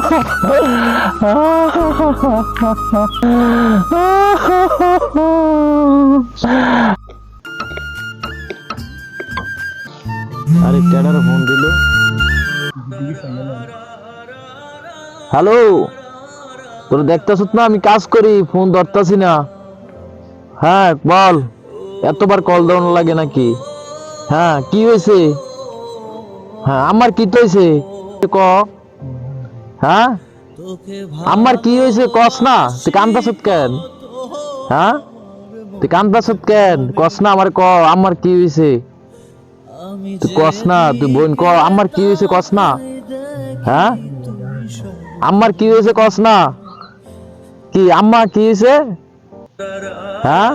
আরে টেডারে ফোন দিল। হ্যালো, তোর দেখতেছ না আমি কাজ করি, ফোন ধরতাছি না। হ্যাঁ বল, এতবার কল দেওয়ার লাগে নাকি? হ্যাঁ কি হয়েছে? হ্যাঁ আমার কি তো হয়েছে ক। হ্যাঁ আমার কি হয়েছে কস না, তুই কান্দাছত কেন? হ্যাঁ তুই কান্দাছত কেন, কস না আমার ক। আমার কি হয়েছে তুই কস না, তুই বোন ক আমার কি হয়েছে কস না। হ্যাঁ আমার কি হয়েছে কস না, কি আম্মা কি হয়েছে? হ্যাঁ